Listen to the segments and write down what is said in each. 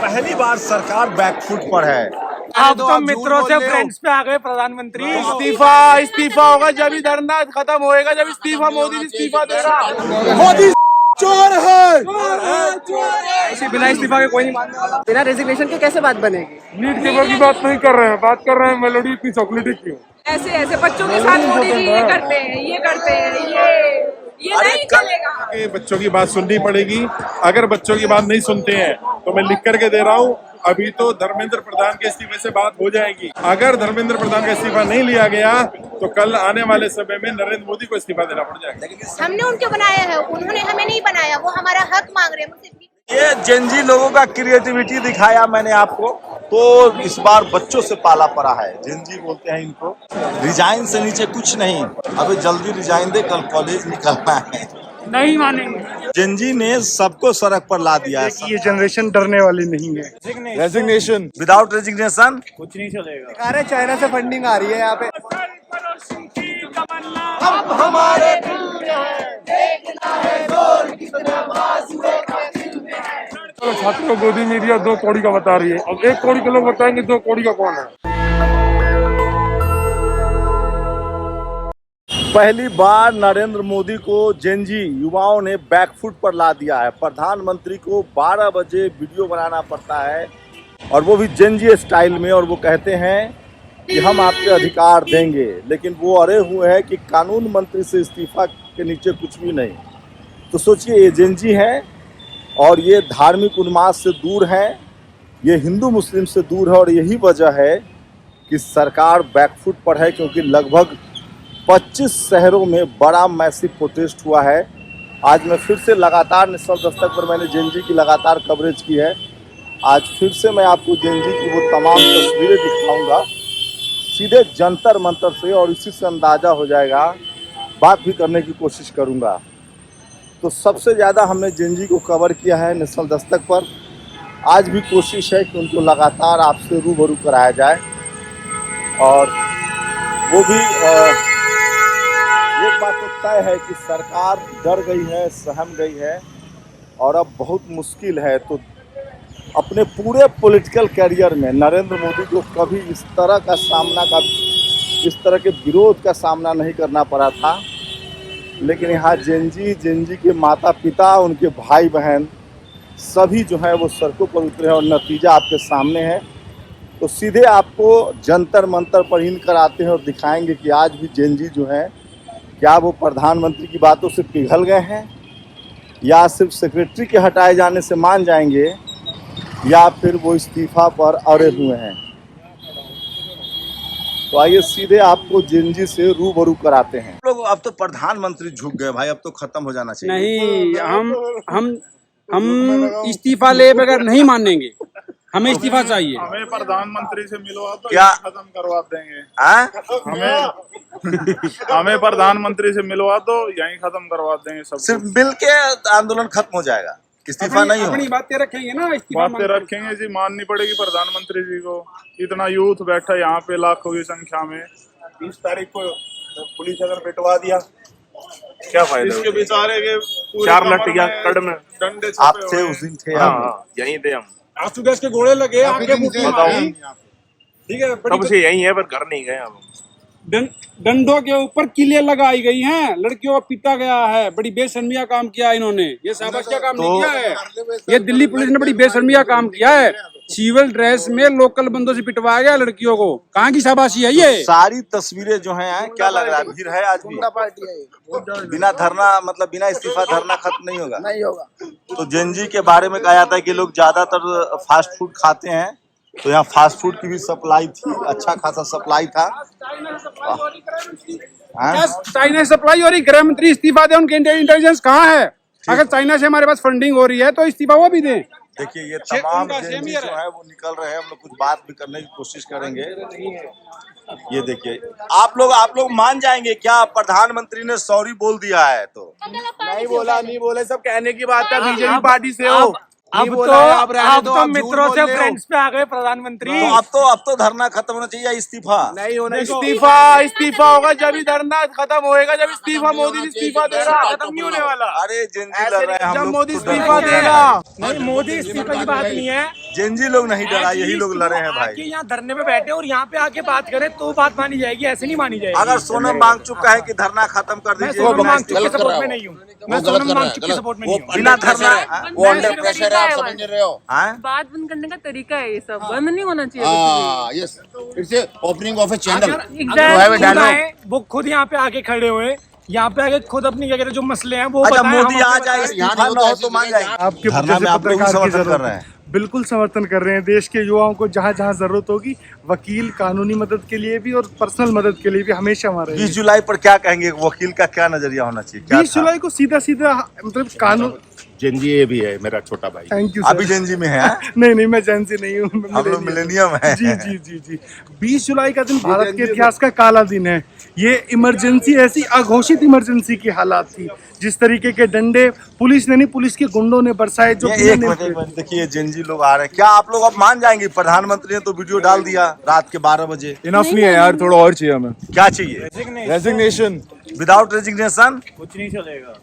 पहली बार सरकार बैकफुट पर है। आप तो मित्रों से फ्रेंड्स पे आ गए प्रधानमंत्री। इस्तीफा होगा जब ही धरना खत्म होएगा, जब इस्तीफा मोदी इस्तीफा देगा। मोदी चोर है। ऐसे बिना इस्तीफा के कोई नहीं मानने वाला। बिना रेजिग्नेशन के कैसे बात बनेगी? नीट पेपर की बात नहीं कर रहे हैं, बात कर रहे हैं मेलोडी की चॉकलेटी क्यों। ऐसे ऐसे बच्चों के साथ मोदी जी ये करते हैं, ये नहीं चलेगा। बच्चों की बात सुननी पड़ेगी। अगर बच्चों की बात नहीं सुनते हैं तो मैं लिख करके दे रहा हूँ, अभी तो धर्मेंद्र प्रधान के इस्तीफे से बात हो जाएगी। अगर धर्मेंद्र प्रधान का इस्तीफा नहीं लिया गया तो कल आने वाले समय में नरेंद्र मोदी को इस्तीफा देना पड़ जाएगा। हमने उनको बनाया है, उन्होंने हमें नहीं बनाया, वो हमारा हक मांग रहे हैं। ये जेनजी लोगों का क्रिएटिविटी दिखाया मैंने आपको। तो इस बार बच्चों से पाला पड़ा है, जेनजी बोलते हैं इनको। रिजाइन से नीचे कुछ नहीं, अभी जल्दी रिजाइन दे, कल कॉलेज निकलना है। नहीं मानेंगे। जेनजी ने सबको सड़क पर ला दिया है। ये जनरेशन डरने वाली नहीं है। रेजिग्नेशन विदाउट रेजिग्नेशन कुछ नहीं चलेगा। अरे चाइना से फंडिंग आ रही है यहाँ पे। अब हमारे छात्रों को गोदी मीडिया 2 कौड़ी का बता रही है, अब 1 कौड़ी के लोग बताएंगे 2 कौड़ी का कौन है। पहली बार नरेंद्र मोदी को जेनजी युवाओं ने बैकफुट पर ला दिया है। प्रधानमंत्री को 12 बजे वीडियो बनाना पड़ता है और वो भी जेनजी स्टाइल में, और वो कहते हैं कि हम आपके अधिकार देंगे, लेकिन वो अड़े हुए हैं कि कानून मंत्री से इस्तीफा के नीचे कुछ भी नहीं। तो सोचिए, ये जेनजी हैं और ये धार्मिक उन्माद से दूर हैं, ये हिंदू मुस्लिम से दूर है, और यही वजह है कि सरकार बैकफुट पर है, क्योंकि लगभग 25 शहरों में बड़ा मैसिव प्रोटेस्ट हुआ है। आज मैं फिर से लगातार निश्चल दस्तक पर मैंने जेनजी की लगातार कवरेज की है। आज फिर से मैं आपको जेनजी की वो तमाम तस्वीरें दिखाऊंगा सीधे जंतर मंतर से, और इसी से अंदाज़ा हो जाएगा। बात भी करने की कोशिश करूंगा। तो सबसे ज़्यादा हमने जेनजी को कवर किया है निश्चल दस्तक पर। आज भी कोशिश है कि उनको लगातार आपसे रूबरू कराया जाए, और वो भी एक बात तो तय है कि सरकार डर गई है, सहम गई है, और अब बहुत मुश्किल है। तो अपने पूरे पॉलिटिकल कैरियर में नरेंद्र मोदी को कभी इस तरह के विरोध का सामना नहीं करना पड़ा था। लेकिन यहाँ जेनजी के माता पिता, उनके भाई बहन सभी जो है वो सड़कों पर उतरे हैं, और नतीजा आपके सामने है। तो सीधे आपको जंतर मंतर पर इन कर आते हैं और दिखाएंगे कि आज भी जेनजी जो है, क्या वो प्रधानमंत्री की बातों से पिघल गए हैं, या सिर्फ सेक्रेटरी के हटाए जाने से मान जाएंगे, या फिर वो इस्तीफा पर अड़े हुए हैं। तो आइए सीधे आपको जेनजी से रूबरू कराते हैं। लोग अब तो प्रधानमंत्री झुक गए भाई, अब तो खत्म हो जाना चाहिए। नहीं, हम इस्तीफा ले बगैर नहीं मानेंगे। हमें इस्तीफा चाहिए। हमें प्रधानमंत्री से मिलवा दो, क्या खत्म करवा देंगे। हमें हमें प्रधानमंत्री से मिलवा दो, यहीं खत्म करवा देंगे सब। सिर्फ मिल के आंदोलन खत्म हो जाएगा, इस्तीफा नहीं हो। अपनी बातें रखेंगे ना, इस्तीफा बातें रखेंगे जी, माननी पड़ेगी प्रधानमंत्री जी को। इतना यूथ बैठा यहाँ पे लाखों की संख्या में। 20 तारीख को पुलिस अगर पिटवा दिया क्या फायदा? इसके बेचारे के 4 लठिया कड़ में डंडे आप थे उस दिन थे, यहीं थे हम। आंसू गैस के गोले लगे, आंखें फूटी। ठीक है, तब से यही है, पर घर नहीं गए हम। डंडों के ऊपर किले लगाई गई हैं, लड़कियों को पीटा गया है। बड़ी बेशर्मिया काम किया इन्होंने, ये शाबाशिया काम नहीं किया है। ये दिल्ली पुलिस ने बड़ी बेशर्मिया काम किया है। सिविल ड्रेस में लोकल बंदों से पिटवाया गया लड़कियों को। कहाँ की शाबाशी है ये? सारी तस्वीरें जो हैं, क्या लग रहा है भीड़ है आज भी? बिना धरना, मतलब बिना इस्तीफा धरना खत्म नहीं होगा। नहीं होगा। तो जेनजी के बारे में कहा जाता है कि लोग ज्यादातर फास्ट फूड खाते हैं, तो यहाँ फास्ट फूड की भी सप्लाई थी, अच्छा खासा सप्लाई था। चाइना सप्लाई हो रही, गृह मंत्री इस्तीफा दे, उनके इंटेलिजेंस कहाँ है? अगर चाइना से हमारे पास फंडिंग हो रही है तो इस्तीफा वो भी दे। देखिए, ये तमाम जेनजी जो है वो निकल रहे हैं। हम लोग कुछ बात भी करने की कोशिश करेंगे। ये देखिए, आप लोग मान जाएंगे क्या प्रधानमंत्री ने सॉरी बोल दिया है? तो नहीं बोला, सब कहने की बात है। बीजेपी पार्टी से हो, अब तो मित्रों से फ्रेंड्स पे आ गए प्रधानमंत्री। तो अब तो धरना खत्म होना चाहिए, इस्तीफा नहीं होना। इस्तीफा होगा जब ही धरना खत्म होएगा, जब इस्तीफा मोदी जी इस्तीफा देगा। खत्म नहीं होने वाला। अरे जेनजी लड़ रहे हैं हम जब लोग, मोदी तो इस्तीफा देगा। नहीं, मोदी इस्तीफा की बात नहीं है। जेनजी लोग नहीं डरा, यही लोग लड़े हैं भाई। आके यहाँ धरने पे बैठे और यहाँ पे आके बात करें तो बात मानी जाएगी, ऐसे नहीं मानी जाएगी। अगर सोनम मांग चुका है कि धरना खत्म कर मैं दीजिए, सोनम वांगचुक के सपोर्ट में नहीं हूँ। मैं सोनम वांगचुक के सपोर्ट में नहीं हूँ। बिना धरना वो अंडर प्रेशर है, आप समझ रहे हो। बात बंद करने का तरीका है, ये सब बंद नहीं होना चाहिए। Yes, it's opening of A channel. वो खुद यहाँ पे आके खड़े हुए, यहाँ पे आके खुद अपनी क्या कहते हैं जो मसले हैं वो अच्छा, बताएं, मोदी हम आ अपने जाए, बताएं। इस्तीफा ना हो तो मान जाएंगे। आपके धरना में आप लोग भी समर्थन कर रहे हैं। बिल्कुल समर्थन कर रहे हैं। देश के युवाओं को जहाँ जहाँ जरूरत होगी, वकील कानूनी मदद के लिए भी और पर्सनल मदद के लिए भी हमेशा हमारे। 20 जुलाई पर क्या कहेंगे, वकील का क्या नजरिया होना चाहिए? 20 जुलाई को सीधा सीधा मतलब कानून। जेनजी ये भी है मेरा छोटा भाई। Thank you. अभी जेनजी में है? नहीं, मैं जेनजी नहीं हूँ, हम लोग मिलेनियम है। जी। 20 जुलाई का दिन भारत के इतिहास का काला दिन है। ये इमरजेंसी, ऐसी अघोषित इमरजेंसी की हालात थी, जिस तरीके के डंडे पुलिस ने नहीं, पुलिस के गुंडों ने बरसाए। जो एक मिनट देखिए, जेनजी लोग आ रहे हैं, क्या आप लोग अब मान जाएंगे? प्रधानमंत्री ने तो वीडियो डाल दिया रात के 12 बजे। इनफ नहीं है यार, थोड़ा और चाहिए हमें। क्या चाहिए? रेजिग्नेशन। विदाउट रेजिग्नेशन कुछ नहीं चलेगा।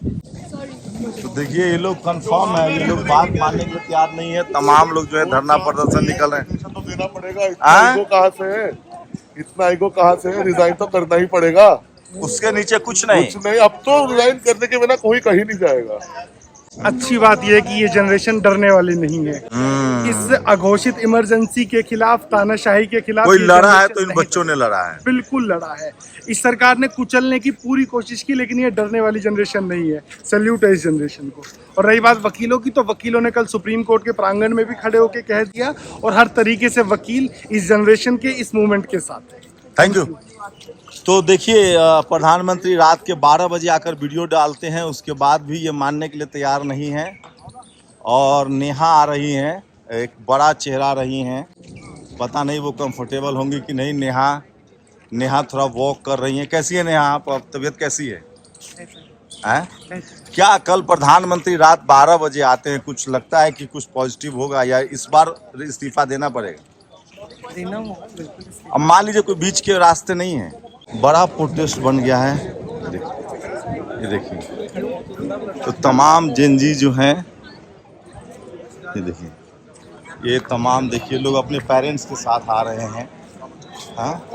तो देखिए, ये लोग कंफर्म है, ये लोग बात मानने के लिए तैयार नहीं है। तमाम लोग जो है धरना प्रदर्शन निकल रहे हैं। तो देना पड़ेगा, इतना ईगो कहाँ से है? इतना ईगो कहाँ से है? रिजाइन तो करना ही पड़ेगा। उसके नीचे कुछ नहीं। अब तो रिजाइन करने के बिना कोई कहीं नहीं जाएगा। अच्छी बात यह है कि ये जनरेशन डरने वाली नहीं है। इस अघोषित इमरजेंसी के खिलाफ, तानाशाही के खिलाफ कोई ये लड़ा है जनरेशन तो इन नहीं बच्चों ने लड़ा है। बिल्कुल लड़ा है। इस सरकार ने कुचलने की पूरी कोशिश की, लेकिन ये डरने वाली जनरेशन नहीं है। सैल्यूट है इस जनरेशन को। और रही बात वकीलों की, तो वकीलों ने कल सुप्रीम कोर्ट के प्रांगण में भी खड़े होकर कह दिया, और हर तरीके से वकील इस जनरेशन के इस मूवमेंट के साथ है। Thank you. तो देखिए, प्रधानमंत्री रात के 12 बजे आकर वीडियो डालते हैं, उसके बाद भी ये मानने के लिए तैयार नहीं है। और नेहा आ रही हैं, एक बड़ा चेहरा रही हैं, पता नहीं वो कंफर्टेबल होंगी कि नहीं। नेहा थोड़ा वॉक कर रही हैं। कैसी है नेहा, आप तबीयत कैसी है? क्या कल प्रधानमंत्री रात 12 बजे आते हैं, कुछ लगता है कि कुछ पॉजिटिव होगा, या इस बार इस्तीफा देना पड़ेगा? अब मान लीजिए कोई बीच के रास्ते नहीं है, बड़ा प्रोटेस्ट बन गया है। ये देखिए, तो तमाम जेनजी जो हैं, ये देखिए, ये तमाम देखिए लोग अपने पेरेंट्स के साथ आ रहे हैं। हाँ,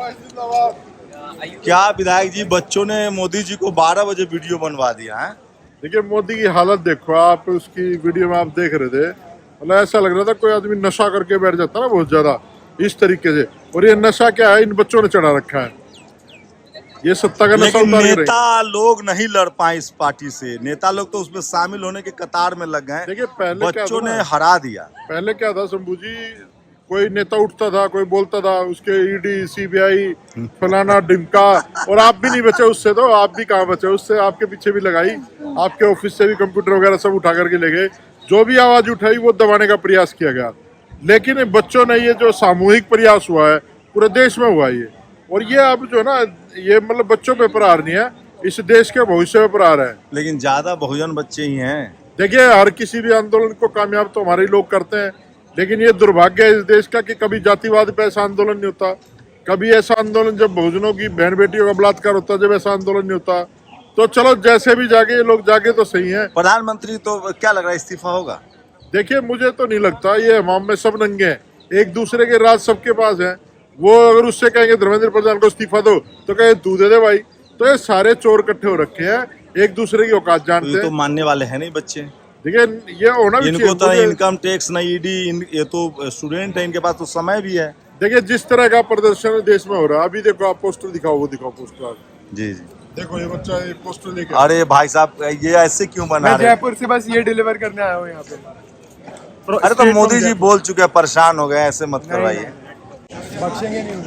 क्या विधायक जी, बच्चों ने मोदी जी को 12 बजे वीडियो बनवा दिया है। देखिए, मोदी की हालत देखो आप, उसकी वीडियो में आप देख रहे थे, मतलब ऐसा लग रहा था कोई आदमी नशा करके बैठ जाता ना, बहुत ज्यादा इस तरीके से। और ये नशा क्या है, इन बच्चों ने चढ़ा रखा है, ये सत्ता का नशा। नेता लोग नहीं लड़ पाए इस पार्टी से। नेता लोग तो उसमें शामिल होने के कतार में लग गए। देखिए, पहले बच्चों ने हरा दिया। पहले क्या था शंभू जी, कोई नेता उठता था, कोई बोलता था, उसके ईडी सीबीआई फलाना डिमका, और आप भी नहीं बचे उससे। तो आप भी कहाँ बचे उससे? आपके पीछे भी लगाई, आपके ऑफिस से भी कंप्यूटर वगैरह सब उठा करके ले गए। जो भी आवाज उठाई वो दबाने का प्रयास किया गया। लेकिन बच्चों ने, ये जो सामूहिक प्रयास हुआ है पूरे देश में हुआ ये, और ये अब जो है ना, ये मतलब बच्चों पे प्रहार नहीं है, इस देश के भविष्य पे प्रहार है। लेकिन ज्यादा बहुजन बच्चे ही हैं। देखिए, हर किसी भी आंदोलन को कामयाब तो हमारे लोग करते हैं, लेकिन ये दुर्भाग्य है इस देश का कि कभी जातिवाद पे ऐसा आंदोलन नहीं होता, कभी ऐसा आंदोलन जब बहुजनों की बहन बेटियों का बलात्कार होता, जब ऐसा आंदोलन नहीं होता। तो चलो, जैसे भी जागे, ये लोग जागे तो सही है। प्रधानमंत्री तो क्या लग रहा है, इस्तीफा होगा? देखिए, मुझे तो नहीं लगता। ये हमाम में सब नंगे हैं, एक दूसरे के राज सबके पास है। वो अगर उससे कहेंगे धर्मेंद्र प्रधान को इस्तीफा दो, तो कहे तू दे दे भाई। तो ये सारे चोर इकट्ठे हो रखे हैं, एक दूसरे की औकात जानते हैं। तो मानने वाले हैं नहीं बच्चे। देखिए, ये होना भी इनको तो इनकम टैक्स ना ईडी, ये तो स्टूडेंट है, इनके पास तो समय भी है। देखिए, जिस तरह का प्रदर्शन देश में हो रहा है, अभी देखो आप पोस्टर दिखाओ, वो दिखाओ पोस्टर। जी। देखो, ये बच्चा एक पोस्टर लेके। अरे भाई साहब, ये ऐसे क्यों बना रहे? जयपुर से बस ये डिलीवर करने आया हूँ यहाँ पे। अरे तो मोदी जी बोल चुके हैं, परेशान हो गए, ऐसे मत करवाइए।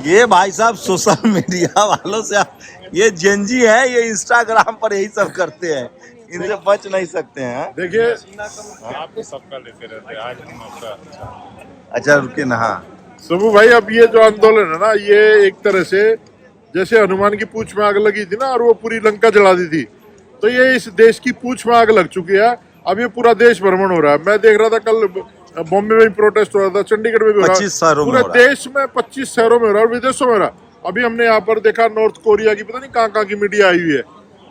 ये भाई साहब सोशल मीडिया वालों से, ये जेनजी है, ये इंस्टाग्राम पर यही सब करते हैं, इनसे बच नहीं सकते हैं। देखिए, आप सबका लेते रहते हैं, आज हम आपका। अच्छा रुकिए ना। हाँ सबू भाई, अब ये जो आंदोलन है ना, ये एक तरह से जैसे हनुमान की पूंछ में आग लगी थी ना, और वो पूरी लंका जला दी थी, तो ये इस देश की पूंछ में आग लग चुकी है। अब ये पूरा देश भ्रमण हो रहा है। मैं देख रहा था कल बॉम्बे में भी प्रोटेस्ट हो रहा था, चंडीगढ़ में भी हो रहा 25 शहरों में पूरे हो रहा है। देश में 25 शहरों में हो रहा है और विदेशों में हो रहा है। अभी हमने यहाँ पर देखा नॉर्थ कोरिया की पता नहीं कहाँ की मीडिया आई हुई है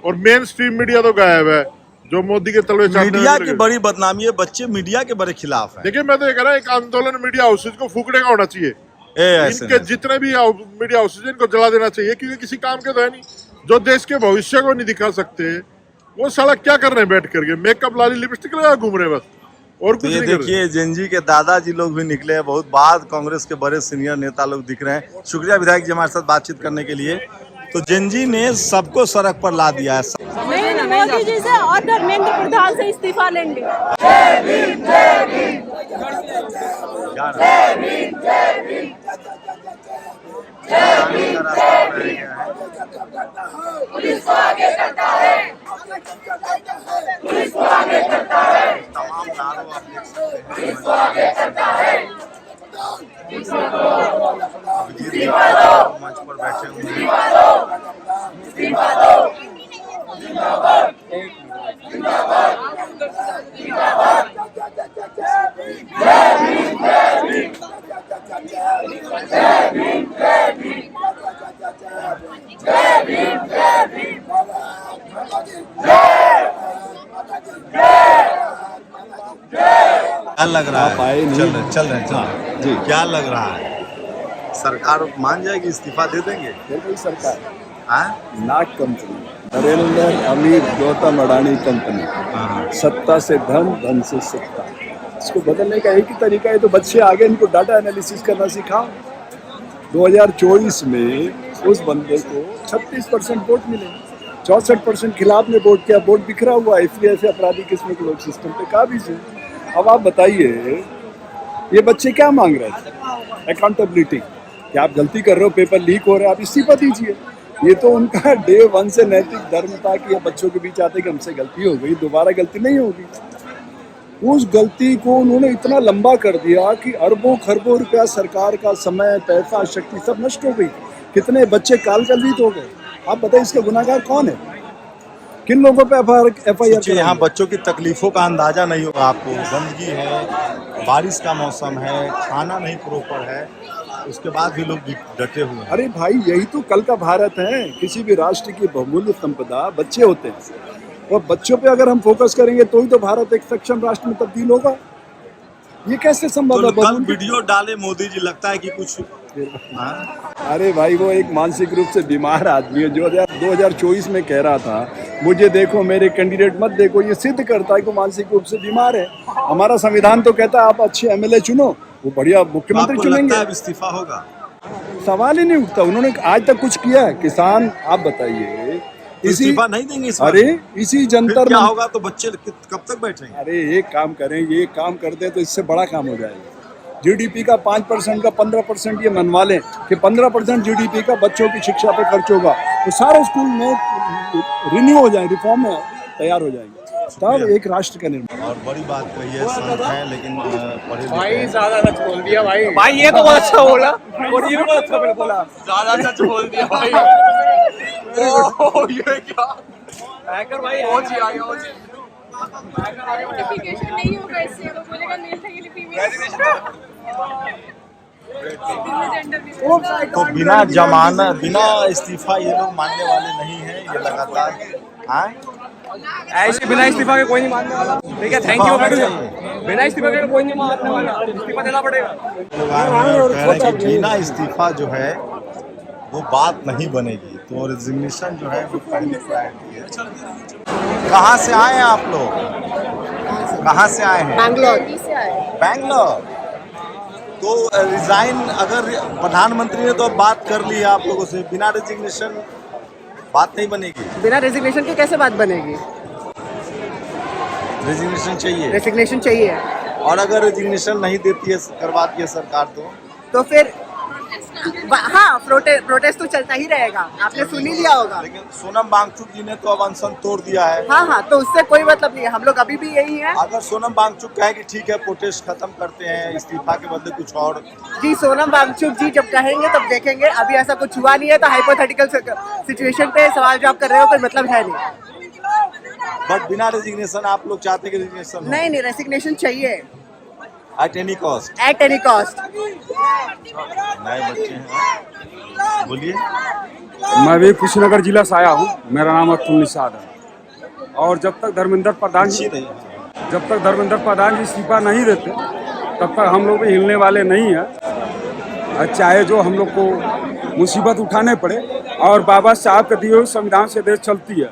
और मेन स्ट्रीम मीडिया तो गायब है, जो मोदी के तलवे चाटने मीडिया में की लगे। बड़ी बदनामी है, बच्चे मीडिया के बड़े खिलाफ हैं। देखिए मैं तो ये कह रहा हूँ एक आंदोलन मीडिया हाउसेज को फूकने का होना चाहिए। ऐसे इनके जितने भी मीडिया हाउसेज हैं इनको जला देना चाहिए, क्योंकि किसी काम के तो है नहीं। जो देश के भविष्य को नहीं दिखा सकते वो साला क्या कर रहे हैं बैठ करके, मेकअप लाली लिपस्टिक लगा घूम रहे हैं बस, और तो कुछ ये नहीं कर रहे। देखिए जेनजी के दादाजी लोग भी निकले हैं, बहुत बाद कांग्रेस के बड़े सीनियर नेता लोग दिख रहे हैं। शुक्रिया विधायक जी हमारे साथ बातचीत करने के लिए। तो जेनजी ने सबको सड़क पर ला दिया है। नहीं, मोदी जी से और धर्मेंद्र प्रधान से इस्तीफा लेंगे। पुलिस को आगे करता है, पुलिस को आगे करता है, तमाम नारों आप देख सकते हैं। पुलिस को आगे करता है। इस्तीफा दो, मंच पर बैठे हुए हैं। इस्तीफा दो, इस्तीफा दो। जिंदाबाद, जिंदाबाद, जिंदाबाद। जय भीम, जय भीम, जय भीम, जय भीम, जय भीम, जय भीम, क्या लग रहा है? चल रहे जी, क्या लग रहा है? सरकार मान जाएगी, इस्तीफा दे देंगे? सरकार हाँ? नाट कंपनी, नरेंद्र अमीर गौतम अडानी कंपनी, सत्ता से धन, धन से सत्ता। इसको बदलने का एक ही तरीका है, तो बच्चे आगे इनको डाटा एनालिसिस करना सिखाओ। 2024 में उस बंदे को 36% वोट मिले, 64% खिलाफ में वोट किया, वोट बिखरा हुआ, इसलिए ऐसे अपराधी किस्म के लोग सिस्टम पे काबिज है। अब आप बताइए ये बच्चे क्या मांग रहे थे? अकाउंटेबिलिटी, कि आप गलती कर रहे हो, पेपर लीक हो रहा है, आप इस्तीफा दीजिए। ये तो उनका डे 1 से नैतिक धर्म था कि ये बच्चों के बीच आते कि हमसे गलती हो गई, दोबारा गलती नहीं होगी। उस गलती को उन्होंने इतना लंबा कर दिया कि अरबों खरबों रुपया सरकार का समय, पैसा, शक्ति सब नष्ट हो गई। कितने बच्चे कालकलवित हो गए। आप बताइए इसका गुनाहगार कौन है? किन लोगों पे FIR? यहाँ बच्चों की तकलीफों का अंदाजा नहीं होगा आपको। गंदगी है, बारिश का मौसम है, खाना नहीं प्रॉपर है, उसके बाद भी लोग डटे हुए हैं। अरे भाई यही तो कल का भारत है। किसी भी राष्ट्र की बहुमूल्य संपदा बच्चे होते हैं, और बच्चों पे अगर हम फोकस करेंगे तो ही तो भारत एक सक्षम राष्ट्र में तब्दील होगा। ये कैसे संभव है? तो कल वीडियो डाले मोदी जी, लगता है कि कुछ अरे भाई वो एक मानसिक रूप से बीमार आदमी है जो 2024 में कह रहा था मुझे देखो मेरे कैंडिडेट मत देखो। ये सिद्ध करता है कि वो मानसिक रूप से बीमार है। हमारा संविधान तो कहता है आप अच्छे MLA चुनो, वो बढ़िया मुख्यमंत्री चुनेंगे। इस्तीफा होगा? सवाल ही नहीं उठता। उन्होंने आज तक कुछ किया है? किसान, आप बताइए। इस्तीफा नहीं देंगे इस बार? अरे इसी जंतर क्या होगा? तो बच्चे कब तक बैठेंगे? अरे एक काम करें, ये काम कर दे तो इससे बड़ा काम हो जाएगा। GDP का 5% का 15% ये मनवा लें कि 15% GDP का बच्चों की शिक्षा पे खर्च होगा, तो सारे स्कूल में रिन्यू हो जाए, रिफॉर्म में तैयार हो जाएंगे, तब एक राष्ट्र का निर्माण। और बड़ी बात कही है, संत है लेकिन पढ़े भाई ज्यादा सच बोल दिया भाई। भाई ये तो बहुत अच्छा बोला, और ये भी बहुत अच्छा बोला, ज्यादा सच बोल दिया भाई। ओह ये क्या हैकर भाई, ओजी आ गया, ओजी। नोटिफिकेशन नहीं होगा इससे, वो बोलेगा मेल था, ये फीमेल। तो बिना जमानत, बिना इस्तीफा ये लोग मानने वाले नहीं है। ये लगातार ऐसे बिना इस्तीफा के कोई नहीं मानने वाला। ठीक है, थैंक यू मैडम। बिना इस्तीफा के कोई नहीं मानने वाला, इस्तीफा देना पड़ेगा। कह रहे कि बिना इस्तीफा जो है वो बात नहीं बनेगी, तो रेजिग्नेशन जो है वो पहली प्रायोरिटी है। कहाँ से आए हैं आप लोग? कहाँ से आए हैं? बैंगलोर। तो रिजाइन, अगर प्रधानमंत्री ने तो अब बात कर ली है आप लोगों से, बिना रेजिग्नेशन बात नहीं बनेगी? बिना रेजिग्नेशन के कैसे बात बनेगी? रेजिग्नेशन चाहिए। रेजिग्नेशन चाहिए। और अगर रेजिग्नेशन नहीं देती है, करवाती है सरकार, तो फिर हाँ प्रोटेस्ट तो चलता ही रहेगा। आपने सुन ही लिया होगा। लेकिन सोनम वांगचुक जी ने तो अब अनशन तोड़ दिया है। हाँ, तो उससे कोई मतलब नहीं है, हम लोग अभी भी यही है। अगर सोनम वांगचुक कहे कि ठीक है प्रोटेस्ट खत्म करते हैं, इस्तीफा के बदले कुछ और। जी सोनम वांगचुक जी जब कहेंगे तब देखेंगे। अभी ऐसा कुछ हुआ नहीं है, तो हाइपोथेटिकल सिचुएशन पे सवाल जवाब कर रहे हो, कोई मतलब है नहीं। बट बिना रेजिग्नेशन आप लोग चाहते हैं कि रेजिग्नेशन? नहीं, रेजिग्नेशन चाहिए। At any cost. At any cost. नए बच्चे हैं, बोलिए। मैं भी कुशीनगर जिला से आया हूँ, मेरा नाम अतुल निषाद है। और जब तक धर्मेंद्र प्रधान जी इस्तीफा नहीं देते तब तक हम लोग भी हिलने वाले नहीं हैं। चाहे जो हम लोग को मुसीबत उठाने पड़े, और बाबा साहब के दिए हुए संविधान से देश चलती है।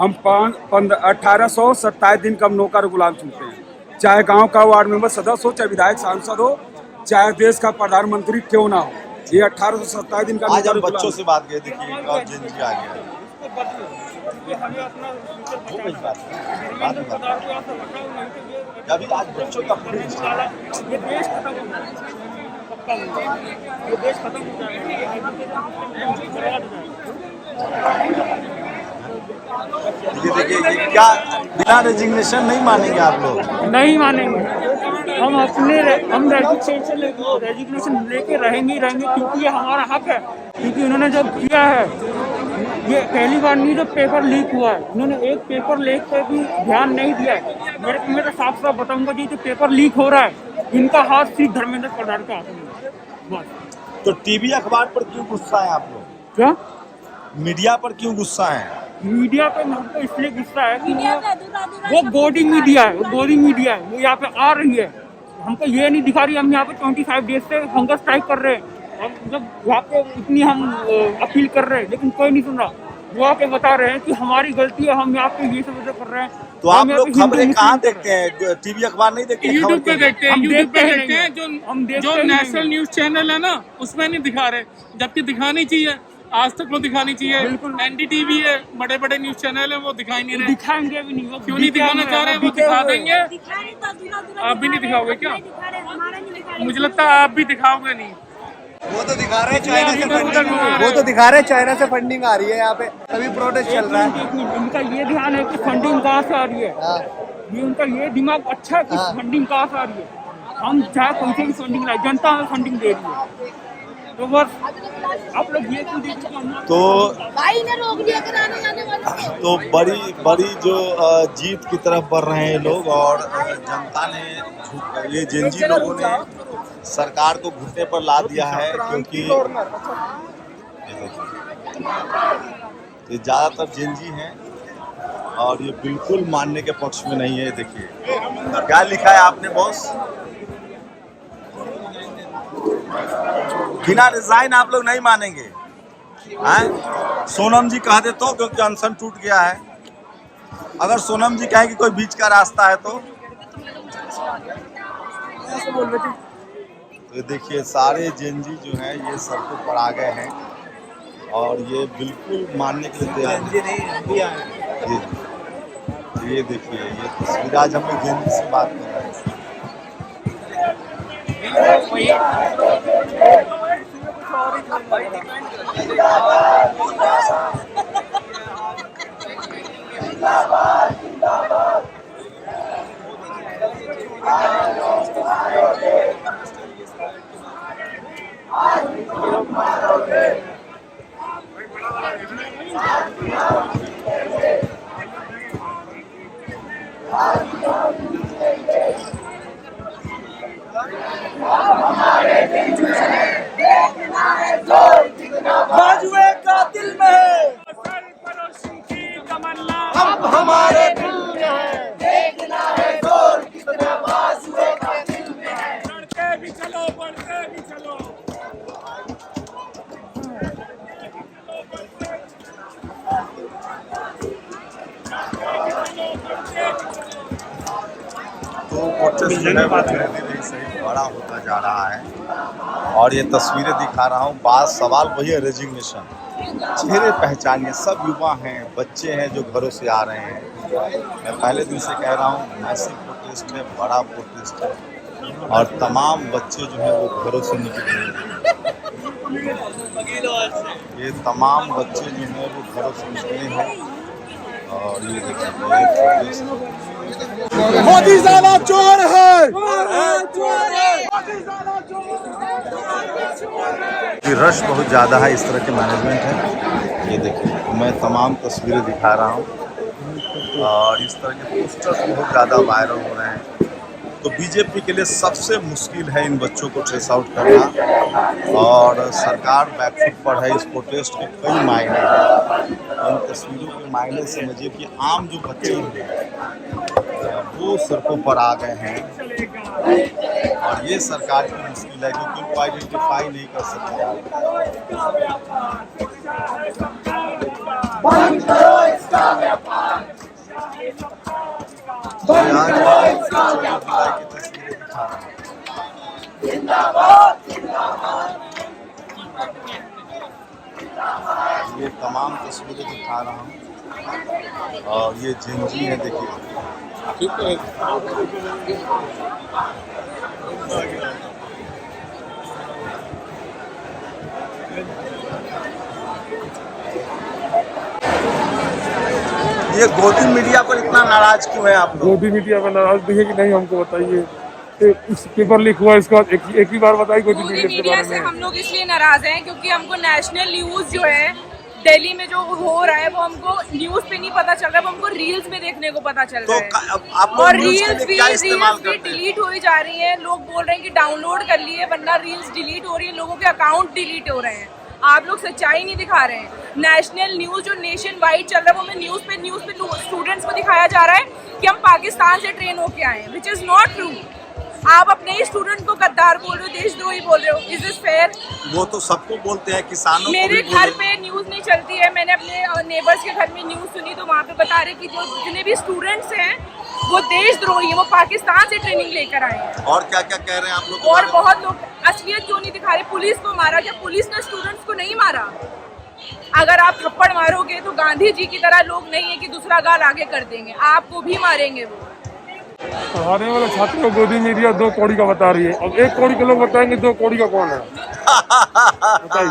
हम 1827 दिन का हम नौकर गुलाम चुनते हैं, चाहे गांव का वार्ड मेंबर सदस्य हो, चाहे विधायक सांसद हो, चाहे देश का प्रधानमंत्री क्यों ना हो। ये 1827 दिन का आज हम बच्चों से बात किए, देखिए और जेन जी आ गया। अभी आज बच्चों का देखिए ये क्या बिना रेजिग्नेशन नहीं मानेंगे आप लोग? नहीं मानेंगे। हम रेजिग्नेशन लेके रहेंगे ही रहेंगे, क्योंकि ये हमारा हक है। क्योंकि उन्होंने जब किया है, ये पहली बार नहीं जब पेपर लीक हुआ है, उन्होंने एक पेपर लीक पे भी ध्यान नहीं दिया है। मैं तो साफ साफ बताऊंगा जी, जो पेपर लीक हो रहा है, इनका हाथ सिर्फ धर्मेंद्र प्रधान का हाथ में बस। तो टीवी अखबार पर क्यों गुस्सा है आप लोग? क्या मीडिया पर क्यों गुस्सा है? मीडिया पे हमको इसलिए गुस्सा है कि वो गोदी मीडिया है, वो यहाँ पे आ रही है, हमको ये नहीं दिखा रही। हम यहाँ पे 25 डेज से हंगर स्ट्राइक कर रहे हैं, जब यहाँ पे इतनी हम अपील कर रहे हैं, लेकिन कोई नहीं सुन रहा। वो आके बता रहे हैं कि हमारी गलती है, हम यहाँ पे ये सब कर रहे हैं। तो आप लोग खबरें कहाँ देखते हैं? टीवी अखबार नहीं देखते? यूट्यूब पे देखते हैं, जो नेशनल न्यूज चैनल है ना, उसमें नहीं दिखा रहे, जबकि दिखानी चाहिए। आज तक वो दिखानी चाहिए। एनडीटीवी है, बड़े बड़े न्यूज चैनल है, वो दिखाई नहीं रहे। दिखाएंगे भी नहीं। क्यों नहीं दिखाना चाह रहे हैं? वो दिखा देंगे। आप भी नहीं दिखाओगे क्या? मुझे लगता है आप भी दिखाओगे नहीं। वो तो दिखा रहे हैं चाइना से फंडिंग, वो तो दिखा रहे हैं चाइना से फंडिंग आ रही है यहाँ पे, तभी प्रोटेस्ट चल रहा है। इनका ये ध्यान है कि फंडिंग कहाँ से आ रही है, ये उनका ये दिमाग अच्छा है कि फंडिंग कहाँ से आ रही है। हम चाहे पैसे की फंडिंग लाए, जनता हमें फंडिंग दे रही है, तो बस आप लोग ये क्यों देखिए। तो भाई ने रोक दिया कराने जाने वाले। तो बड़ी जो जीत की तरफ बढ़ रहे हैं लोग, और जनता ने, ये जेनजी लोगों ने सरकार को घुटने पर ला दिया है, क्योंकि ये ज़्यादातर जेनजी हैं और ये बिल्कुल मानने के पक्ष में नहीं है। देखिए क्या लिखा है आपने बॉस? बिना रिजाइन आप लोग नहीं मानेंगे हैं? सोनम जी कह दे तो, क्योंकि अनशन टूट गया है। अगर सोनम जी कहें कि कोई बीच का रास्ता है तो ये देखिए सारे जेनजी जो हैं ये सड़कों पर आ गए हैं और ये बिल्कुल मानने के लिए तैयार नहीं। ये देखिए ये तस्वीर, आज हम लोग जेनजी से बात कर रहे हैं। बाजुए का दिल में है, अब हमारे दिल में है, देखना है जोर कितना बाजुए का दिल में है। बढ़ते भी चलो, बढ़ते भी चलो। तो प्रोटेस्ट जो है वो धीरे धीरे सही बड़ा होता जा रहा है और ये तस्वीरें दिखा रहा हूँ। बात सवाल वही है, रेजिग्नेशन। चेहरे पहचानिए, सब युवा हैं, बच्चे हैं जो घरों से आ रहे हैं। मैं पहले दिन से कह रहा हूँ, मैसिव प्रोटेस्ट है, बड़ा प्रोटेस्ट है और तमाम बच्चे जो हैं वो घरों से निकल रहे हैं। ये तमाम बच्चे जो हैं वो घरों से निकले हैं और ये देखिए मोदी साला चोर है। रश बहुत ज़्यादा है, इस तरह के मैनेजमेंट है। ये देखिए मैं तमाम तस्वीरें दिखा रहा हूँ और इस तरह के पोस्टर्स बहुत ज़्यादा वायरल हो रहे हैं तो बीजेपी के लिए सबसे मुश्किल है इन बच्चों को ट्रेस आउट करना, और सरकार बैकफुट पर है। इस प्रोटेस्ट के कई मायने हैं। इन तस्वीरों के मायने समझिए कि आम जो बच्चे हैं वो सड़कों पर आ गए हैं, और ये सरकार की मुश्किल है क्योंकि उनको आइडेंटिफाई नहीं कर सकते ये तमाम तस्वीरें दिखा रहा हूँ, और ये जेंजी है, देखिए। ये गोदी मीडिया पर इतना नाराज क्यों है आप लोग? गोदी मीडिया पर नाराज भी है कि नहीं, हमको बताइए। इस पेपर लीक हुआ, इसका एक ही बार बताइए गोदी मीडिया से हम लोग इसलिए नाराज हैं क्योंकि हमको नेशनल न्यूज जो है दिल्ली में जो हो रहा है वो हमको न्यूज पे नहीं पता चल रहा है, वो हमको रील्स में देखने को पता चल रहा है। और रील्स भी डिलीट हो जा रही है। लोग बोल रहे हैं कि डाउनलोड कर लिए, वरना रील्स डिलीट हो रही है, लोगों के अकाउंट डिलीट हो रहे हैं। आप लोग सच्चाई नहीं दिखा रहे हैं। नेशनल न्यूज जो नेशन वाइड चल रहा है वो हमें न्यूज पे स्टूडेंट्स को दिखाया जा रहा है कि हम पाकिस्तान से ट्रेन होके आए हैं, विच इज नॉट ट्रू। आप अपने ही स्टूडेंट को गद्दार बोल रहे हो, देशद्रोही बोल रहे हो। Is this fair? वो तो सबको बोलते हैं, किसानों मेरे घर पे न्यूज नहीं चलती है। मैंने अपने नेबर्स के घर में न्यूज सुनी तो वहाँ पे बता रहे कि जो जितने भी स्टूडेंट्स हैं वो देशद्रोही है, वो पाकिस्तान से ट्रेनिंग लेकर आए हैं। और क्या क्या कह रहे हैं आप लोग? और बहुत लोग असलियत क्यों नहीं दिखा रहे? पुलिस को मारा, क्या पुलिस ने स्टूडेंट्स को नहीं मारा? अगर आप थप्पड़ मारोगे तो गांधी जी की तरह लोग नहीं है कि दूसरा गाल आगे कर देंगे, आपको भी मारेंगे वो। पढ़ाने वाले छात्र को गोदी मीडिया 2 कौड़ी का बता रही है। अब 1 कौड़ी के लोग बताएंगे 2 कौड़ी का कौन है? बताइए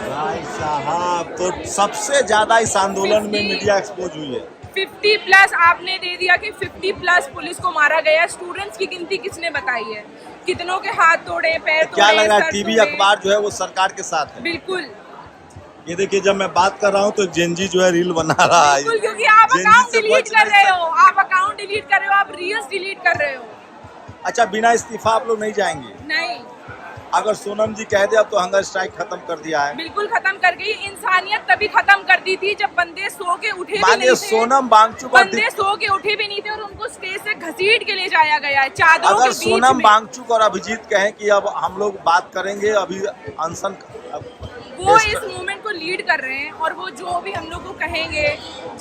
भाई साहब। तो सबसे ज्यादा इस आंदोलन में मीडिया एक्सपोज हुई है। 50+ आपने दे दिया कि 50+ पुलिस को मारा गया। स्टूडेंट्स की गिनती किसने बताई है? कितनों के हाथ तोड़े, पैर तोड़े? क्या लग रहा है टीवी अखबार जो है वो सरकार के साथ है? बिल्कुल। ये देखिए, जब मैं बात कर रहा हूँ तो जेंजी जो है रील बना रहा है। बिल्कुल, क्योंकि आप अकाउंट डिलीट कर रहे हो, आप रील्स डिलीट कर रहे हो। अच्छा, बिना इस्तीफा आप लोग नहीं जाएंगे? नहीं। अगर सोनम जी कह दे अब तो हंगर स्ट्राइक खत्म कर दिया है। बिल्कुल खत्म कर गई। इंसानियत तभी खत्म कर दी थी जब बंदे सो के उठे भी नहीं थे। सोनम बांगचू बंदे सो के उठे भी नहीं थे और उनको स्टेज से घसीट के ले जाया गया है चादरों के बीच में। सोनम बांगचू और अभिजीत कहें कि अब हम लोग बात करेंगे, अभी अनशन, वो इस मूवमेंट को लीड कर रहे हैं और वो जो भी हम लोग को कहेंगे,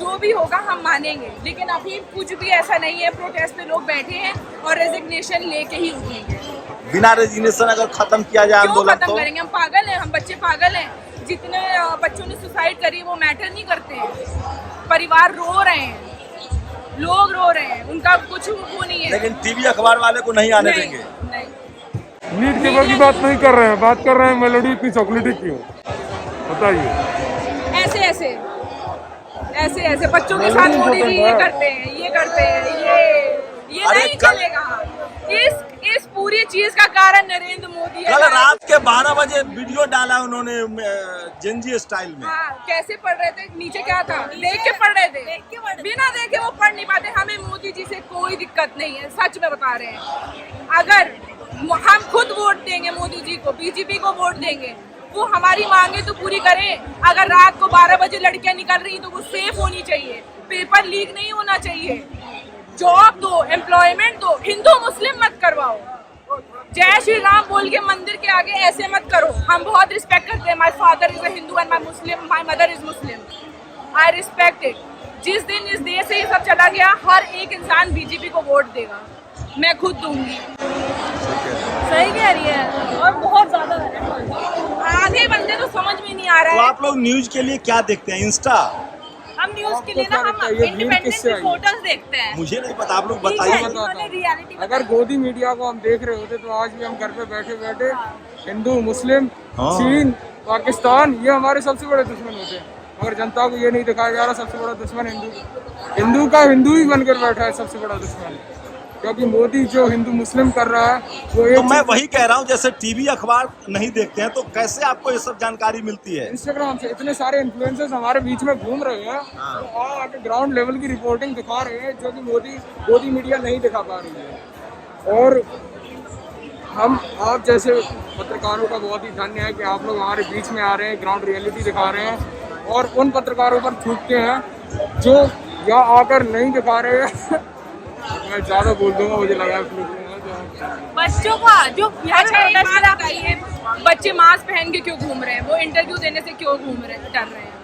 जो भी होगा हम मानेंगे। लेकिन अभी कुछ भी ऐसा नहीं है। प्रोटेस्ट पे लोग बैठे हैं और रेजिग्नेशन लेके ही उठेंगे। बिना रेजिग्नेशन अगर खत्म किया जाए आंदोलन खत्म करेंगे? हम पागल हैं? हम बच्चे पागल हैं? जितने बच्चों ने सुसाइड करी वो मैटर नहीं करते हैं। परिवार रो रहे हैं, लोग रो रहे हैं, उनका कुछ वो नहीं है। लेकिन टीवी अखबार वाले को नहीं आने देंगे। नीट पेपर की बात नहीं कर रहे हैं, बात कर रहे हैं मेलोडी इतनी चॉकलेटी क्यों? बताइए। ऐसे बच्चों के साथ मोदी जी ये करते हैं, ये नहीं चलेगा। इस पूरी चीज का कारण नरेंद्र मोदी है। कल रात के 12 बजे वीडियो डाला उन्होंने जेंजी स्टाइल में। हाँ, कैसे पढ़ रहे थे? नीचे क्या था? देख के पढ़ रहे थे। बिना देखे वो पढ़ नहीं पाते। हमें मोदी जी से कोई दिक्कत नहीं है, सच में बता रहे हैं। अगर हम खुद वोट देंगे मोदी जी को, बीजेपी को वोट देंगे, वो हमारी मांगे तो पूरी करें। अगर रात को 12 बजे लड़कियां निकल रही तो वो सेफ होनी चाहिए, पेपर लीक नहीं होना चाहिए, जॉब दो, एम्प्लॉयमेंट दो, हिंदू मुस्लिम मत करवाओ। जय श्री राम बोल के मंदिर के आगे ऐसे मत करो। हम बहुत रिस्पेक्ट करते हैं। My father is a Hindu and my mother is Muslim. I respect it. जिस दिन इस देश से ये सब चला गया, हर एक इंसान बीजेपी को वोट देगा। मैं खुद दूंगी। सही कह रही है। और बहुत ज्यादा आधे बंदे तो समझ में नहीं आ रहा है। तो आप लोग न्यूज के लिए क्या देखते हैं? इंस्टा? हम न्यूज के लिए ना हम इंडिपेंडेंट रिपोर्टर्स देखते हैं। मुझे नहीं पता, आप लोग बताइए। रियलिटी अगर गोदी मीडिया को हम देख रहे होते तो आज भी हम घर पे बैठे बैठे हिंदू, मुस्लिम, चीन, पाकिस्तान, ये हमारे सबसे बड़े दुश्मन होते हैं। मगर जनता को ये नहीं दिखाया जा रहा सबसे बड़ा दुश्मन हिंदू का हिंदू ही बनकर बैठा है सबसे बड़ा दुश्मन। क्योंकि मोदी जो हिंदू मुस्लिम कर रहा है वो तो मैं वही कह रहा हूँ, जैसे टीवी अखबार नहीं देखते हैं तो कैसे आपको ये सब जानकारी मिलती है? इंस्टाग्राम से इतने सारे इन्फ्लुएंसर्स हमारे बीच में घूम रहे हैं, तो आके ग्राउंड लेवल की रिपोर्टिंग दिखा रहे हैं जो कि मोदी मीडिया नहीं दिखा पा रही है। और हम आप जैसे पत्रकारों का बहुत ही धन्य है कि आप लोग हमारे बीच में आ रहे हैं, ग्राउंड रियलिटी दिखा रहे हैं और उन पत्रकारों पर थूकते हैं जो यहाँ आकर नहीं दिखा रहे हैं। मैं ज़्यादा बोल दूंगा, मुझे लगा बच्चों का जो बताइए, बच्चे मास्क पहन के क्यों घूम रहे हैं? वो इंटरव्यू देने से क्यों डर रहे हैं?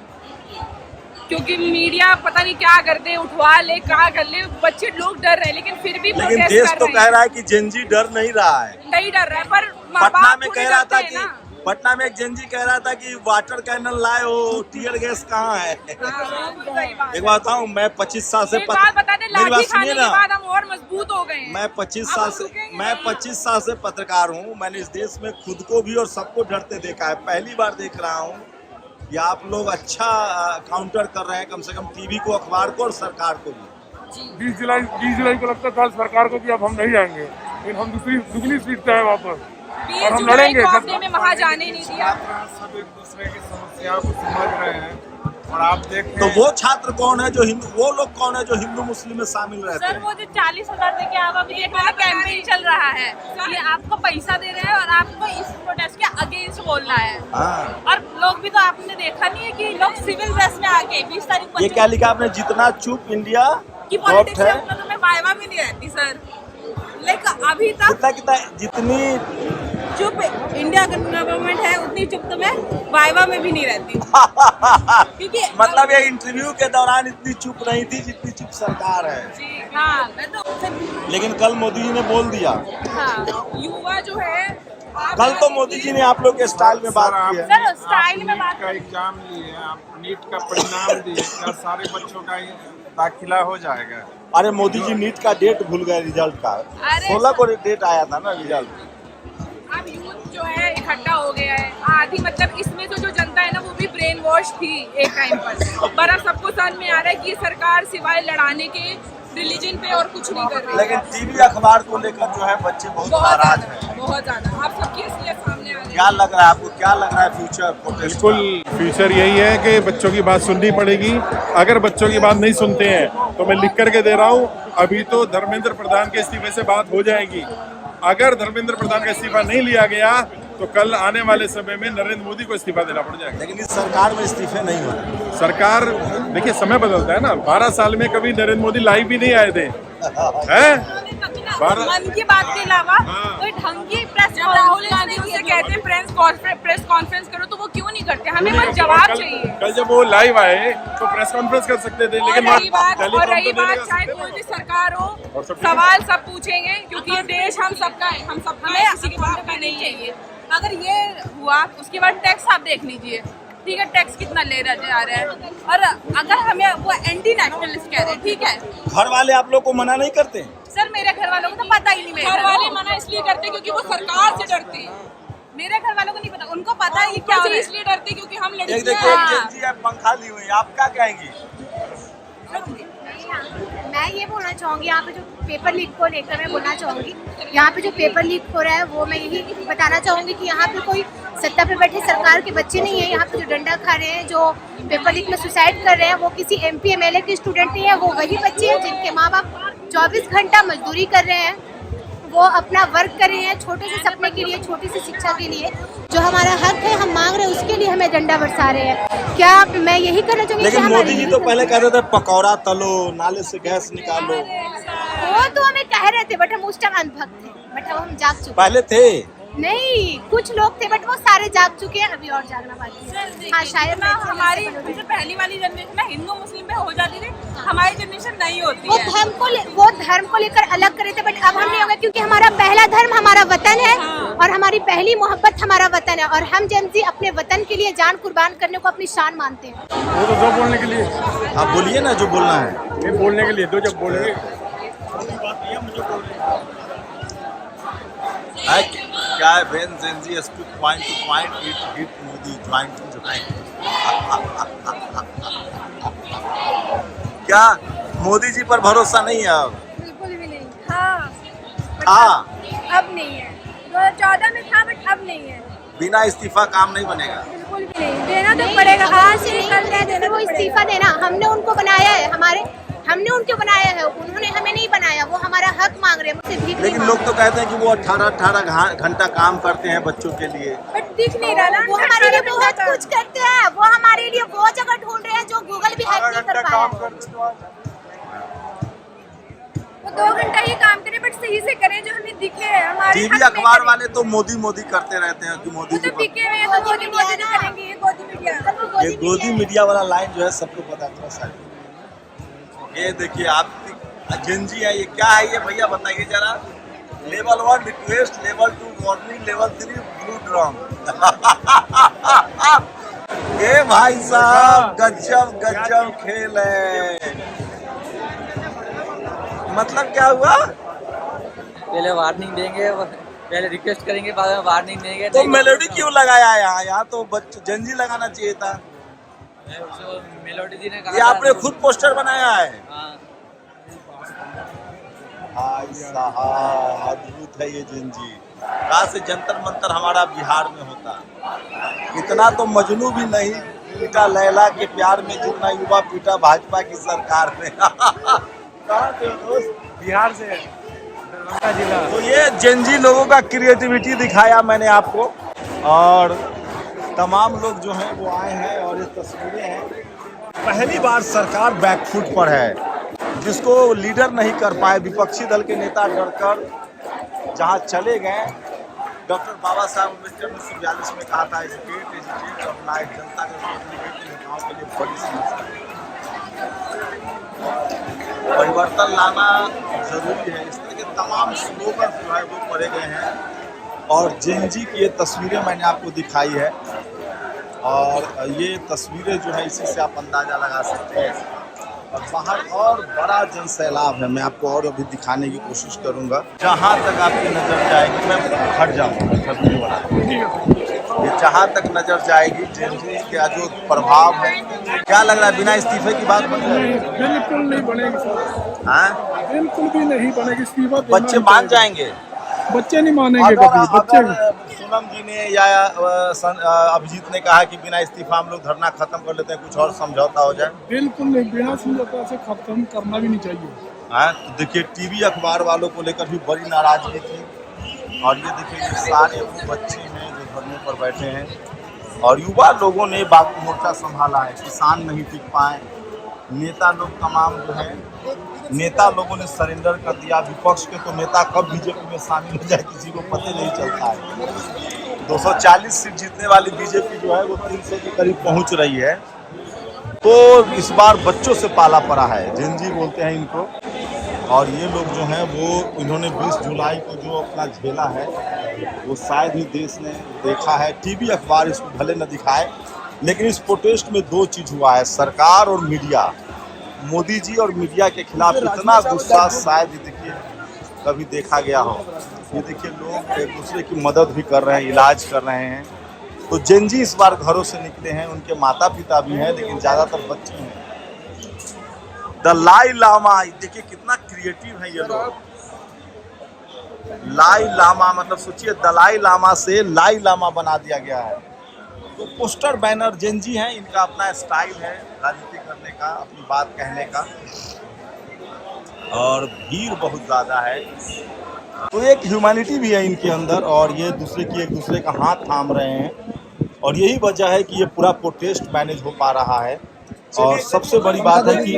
क्योंकि मीडिया पता नहीं क्या करते हैं, उठवा ले क्या कर ले, बच्चे लोग डर रहे हैं लेकिन फिर भी लेकिन देश तो कह रहा है कि जेनजी डर नहीं रहा है। नहीं डर रहा है, पर पटना में कह रहा था कि पटना में एक जेनजी कह रहा था कि वाटर कैनल लाए हो, टीयर गैस कहाँ है? एक बात बताऊं, मैं 25 साल से हम और मजबूत हो गए हैं। मैं 25 साल से पत्रकार हूँ। मैंने इस देश में खुद को भी और सबको डरते देखा है। पहली बार देख रहा हूँ कि आप लोग अच्छा काउंटर कर रहे हैं, कम से कम टीवी को, अखबार को और सरकार को भी। 20 जुलाई को लगता था सरकार को कि अब हम नहीं जाएंगे, लेकिन हम दुगनी सीट पे हैं वापस और हम लड़ेंगे। आपने में वहाँ जाने नहीं दिया। सब एक दूसरे की समस्या को समझ रहे हैं और आप देखते तो वो छात्र कौन है जो वो लोग कौन है जो हिंदू मुस्लिम में शामिल रहते हैं? सर वो जो 40,000 देके आप अभी एक कैंपेन चल रहा है, ये आपको पैसा दे रहे हैं और आपको इस प्रोटेस्ट के अगेंस्ट बोलना है। और लोग भी तो आपने देखा नहीं है कि लोग सिविल ड्रेस में आके 20 तारीख को ये क्या लिखा आपने? जितना चुप इंडिया की पॉलिटिक्स है उतना तो मैं वाइवा भी नहीं रहती सर। लेकिन अभी तक कितना जितनी चुप इंडिया गवर्नमेंट है उतनी चुप तो मैं वाइवा में भी नहीं रहती। क्योंकि मतलब ये इंटरव्यू के दौरान इतनी चुप नहीं थी जितनी चुप सरकार है। जी हाँ, मैं तो लेकिन कल मोदी जी ने बोल दिया। हाँ, युवा जो है कल तो मोदी जी ने आप लोग के स्टाइल में बात की है। सर स्टाइल में बात का एग्जाम लिए, आप नीट का परिणाम दिए, क्या सारे बच्चों का दाखिला हो जाएगा? अरे मोदी जी नीट का डेट भूल गए, रिजल्ट का 16 को डेट आया था ना रिजल्ट। अब यूथ जो है इकट्ठा हो गया है आधी, मतलब इसमें तो जो जनता है ना वो भी ब्रेन वॉश थी एक टाइम पर अब सबको समझ में आ रहा है कि ये सरकार सिवाय लड़ाने के रिलीजन पे और कुछ नहीं कर रही। लेकिन टीवी अखबार को लेकर जो है बच्चे बहुत नाराज हैं, बहुत ज्यादा। आप सबकी असलियत सामने आ रही है। क्या लग रहा है आपको, क्या लग रहा है फ्यूचर प्रोटेस्ट? बिल्कुल फ्यूचर यही है कि बच्चों की बात सुननी पड़ेगी। अगर बच्चों की बात नहीं सुनते हैं तो मैं लिख करके दे रहा हूँ, अभी तो धर्मेंद्र प्रधान के इस्तीफे से बात हो जाएगी। अगर धर्मेंद्र प्रधान का इस्तीफा नहीं लिया गया तो कल आने वाले समय में नरेंद्र मोदी को इस्तीफा देना पड़ जाएगा। लेकिन इस सरकार में इस्तीफे नहीं हो रहे। सरकार देखिए समय बदलता है ना, 12 साल में कभी नरेंद्र मोदी लाइव भी नहीं आए थे हैं? मन की बात के अलावा कोई ढंग की प्रेस, राहुल गांधी उसे कहते हैं प्रेस कॉन्फ्रेंस करो तो वो क्यों नहीं करते? हमें बस जवाब चाहिए। कल जब वो लाइव आए तो प्रेस कॉन्फ्रेंस कर सकते थे, लेकिन रही बात चाहे कोई भी सरकार हो, सवाल सब पूछेंगे क्योंकि ये देश हम सबका है, हम सबका है, किसी की बात का नहीं चाहिए। अगर ये हुआ उसके बाद टैक्स आप देख लीजिए, ठीक है, टैक्स कितना ले रहे जा रहे हैं और अगर हमें वो एंटी नेशनलिस्ट कह रहे हैं, ठीक है। घर वाले आप लोग को मना नहीं करते? सर मेरे घर वालों को तो पता ही नहीं। मेरे घर वाले मना इसलिए करते क्योंकि वो सरकार से डरते हैं। मेरे घर वालों को नहीं पता, उनको पता है क्या हो रहा है, इसलिए डरते क्योंकि हम लड़कियां। पंखा ली हुई, आप क्या कहेंगी? मैं ये बोलना चाहूँगी, यहाँ पे जो पेपर लीक को लेकर मैं बोलना चाहूँगी, यहाँ पे जो पेपर लीक हो रहा है वो मैं यही बताना चाहूँगी कि यहाँ पे कोई सत्ता पे बैठे सरकार के बच्चे नहीं है। यहाँ पे जो डंडा खा रहे हैं, जो पेपर लीक में सुसाइड कर रहे हैं, वो किसी MP MLA के स्टूडेंट नहीं है। वो वही बच्चे हैं जिनके माँ बाप 24 घंटा मजदूरी कर रहे हैं, वो अपना वर्क कर रहे हैं छोटे से सपने के लिए, छोटी सी शिक्षा के लिए। जो हमारा हक है हम मांग रहे हैं, उसके लिए हमें डंडा बरसा रहे हैं। क्या मैं यही करना चाहूँगी? लेकिन मोदी जी तो पहले कहते थे पकौड़ा तलो, नाले से गैस निकालो। वो तो हमें कह रहे थे, बट हम उस टाइम अनभक्त थे, बट अब हम जाग चुके। पहले थे नहीं, कुछ लोग थे बट वो सारे जाग चुके हैं, अभी और जागना बाकी है। हाँ, शायद ना हमारी जो पहली वाली जनरेशन है हिंदू मुस्लिम में हो जाती थी, हमारी जनरेशन नहीं होती वो है। धर्म को लेकर अलग करे थे, बट अब हम नहीं होंगे क्योंकि हमारा पहला धर्म हमारा वतन है और हमारी पहली मोहब्बत हमारा वतन है और हम जेनजी अपने वतन के लिए जान कुर्बान करने को अपनी शान मानते हैं। वो तो जो बोलने के लिए आप बोलिए ना, जो बोलना है। ये बोलने के लिए दो, जब बोलेंगे क्या है when Gen Z speak point to point, it hit Modi joint to joint. क्या मोदी जी पर भरोसा नहीं है अब? बिल्कुल भी नहीं। हाँ था, अब नहीं है। 2014 में था बट अब नहीं है। बिना इस्तीफा काम नहीं बनेगा। बिल्कुल भी नहीं, देना तो पड़ेगा। आज से निकल रहे देना वो इस्तीफा देना, हमने उनको बनाया है, हमने उनको बनाया है, उन्होंने हमें नहीं बनाया। वो हमारा हक मांग रहे हैं, मुझसे भीख नहीं लेकिन मांग लोग तो कहते हैं कि वो 18 घंटा काम करते हैं बच्चों के लिए। बट दिख नहीं रहा ना। वो हमारे लिए बहुत कुछ करते हैं, वो हमारे लिए वो जगह ढूंढ रहे हैं जो गूगल भी हैक नहीं कर पाया। वो 2 घंटा ही काम करें बट सही से करें, जो हमें दिखे हमारे टीवी अखबार वाले तो मोदी मोदी करते रहते हैं कि मोदी तो दिखे हुए हैं, तो मोदी मोदी जो करेंगे। ये गोदी मीडिया, ये गोदी मीडिया वाला लाइन जो है सबको पता था सर। ये देखिए आप जेंजी है, ये क्या है ये भैया बताइए जरा। Level 1 request, level 2 warning, level 3 blue drum. ये भाई साहब गजब गजब खेल है। मतलब क्या हुआ? पहले वार्निंग देंगे, पहले रिक्वेस्ट करेंगे, बाद में वार्निंग देंगे। तो मेलोडी क्यों लगाया यहाँ तो जेंजी लगाना चाहिए था। मेलोडी जी ने ये आपने खुद पोस्टर बनाया है? भाई साहब अद्भुत है ये जेंजी। कहाँ से जंतर मंतर हमारा बिहार में होता। इतना तो मजनू भी नहीं पीटा लैला के प्यार में जितना युवा पीटा भाजपा की सरकार में। कहाँ से दोस्त? बिहार से, दरभंगा जिला। तो ये जेंजी लोगों का क्रिएटिविटी दिखाया मैंने आपको, और तमाम लोग जो हैं वो आए हैं और ये तस्वीरें हैं। पहली बार सरकार बैकफुट पर है, जिसको लीडर नहीं कर पाए। विपक्षी दल के नेता डरकर जहां चले गए। डॉक्टर बाबा साहब अम्बेडकर ने 1942 में कहा था एजुकेट और लाइफ, जनता के नेताओं के लिए बड़ी समस्या। परिवर्तन लाना जरूरी है। इस तरह के तमाम स्लोगन जो है वो पढ़े गए हैं, और जेंजी की ये तस्वीरें मैंने आपको दिखाई है, और ये तस्वीरें जो है इसी से आप अंदाज़ा लगा सकते हैं। और बाहर और बड़ा जन सैलाब है, मैं आपको और अभी दिखाने की कोशिश करूंगा। जहाँ तक आपकी नज़र जाएगी, मैं हट जाऊँगा, ये जहाँ तक नज़र जाएगी जेंजी का जो प्रभाव है। क्या लग रहा है, बिना इस्तीफे की बात बन रही है? बिल्कुल नहीं बनेगी। हाँ, बिल्कुल भी नहीं बनेगी इस्तीफा। बच्चे मान जाएंगे? बच्चे नहीं मानेंगे कभी। बच्चे सोनम जी ने या अभिजीत ने कहा कि बिना इस्तीफा हम लोग धरना खत्म कर लेते हैं, कुछ और समझौता हो जाए। बिल्कुल नहीं, बिना समझौता से खत्म करना भी नहीं चाहिए। हाँ, तो देखिए टीवी अखबार वालों को लेकर भी बड़ी नाराजगी थी। और ये देखिए ये सारे वो बच्चे हैं जो धरने पर बैठे हैं, और युवा लोगों ने बागी मोर्चा संभाला है। किसान नहीं टिक पाए, नेता लोग तमाम जो है नेता लोगों ने सरेंडर कर दिया। विपक्ष के तो नेता कब बीजेपी में शामिल हो जाए किसी को पता नहीं चलता है। 240 सीट जीतने वाली बीजेपी जो है वो 300 के करीब पहुंच रही है। तो इस बार बच्चों से पाला पड़ा है, जेंजी बोलते हैं इनको। और ये लोग जो हैं वो इन्होंने 20 जुलाई को जो अपना झेला है वो शायद ही देश ने देखा है। टीवी अखबार इसको भले न दिखाए, लेकिन इस प्रोटेस्ट में 2 चीज़ हुआ है, सरकार और मीडिया। मोदी जी और मीडिया के खिलाफ इतना गुस्सा शायद ही देखिए कभी देखा गया हो। ये देखिए लोग एक दूसरे की मदद भी कर रहे हैं, इलाज कर रहे हैं। तो जेंजी इस बार घरों से निकले हैं, उनके माता पिता भी हैं, लेकिन ज़्यादातर बच्चे हैं। दलाई लामा, देखिए कितना क्रिएटिव है ये लोग। लाई लामा मतलब सोचिए, दलाई लामा से लाई लामा बना दिया गया है। तो पोस्टर बैनर जेंजी हैं, इनका अपना स्टाइल है राजनीति करने का, अपनी बात कहने का, और भीड़ बहुत ज़्यादा है। तो एक ह्यूमैनिटी भी है इनके अंदर, और ये एक दूसरे का हाथ थाम रहे हैं, और यही वजह है कि ये पूरा प्रोटेस्ट मैनेज हो पा रहा है। और सबसे बड़ी बात है कि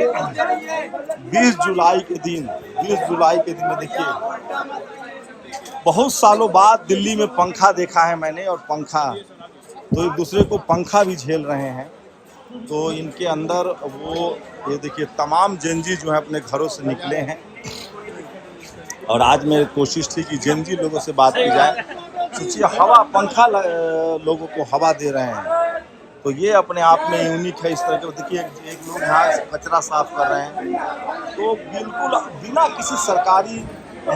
20 जुलाई के दिन में देखिए बहुत सालों बाद दिल्ली में पंखा देखा है मैंने, और पंखा तो एक दूसरे को पंखा भी झेल रहे हैं। तो इनके अंदर वो ये देखिए तमाम जेंजी जो है अपने घरों से निकले हैं, और आज मेरी कोशिश थी कि जेंजी लोगों से बात की जाए। सोचिए हवा पंखा लोगों को हवा दे रहे हैं, तो ये अपने आप में यूनिक है। इस तरह के देखिए एक लोग यहाँ कचरा साफ कर रहे हैं, तो बिल्कुल बिना किसी सरकारी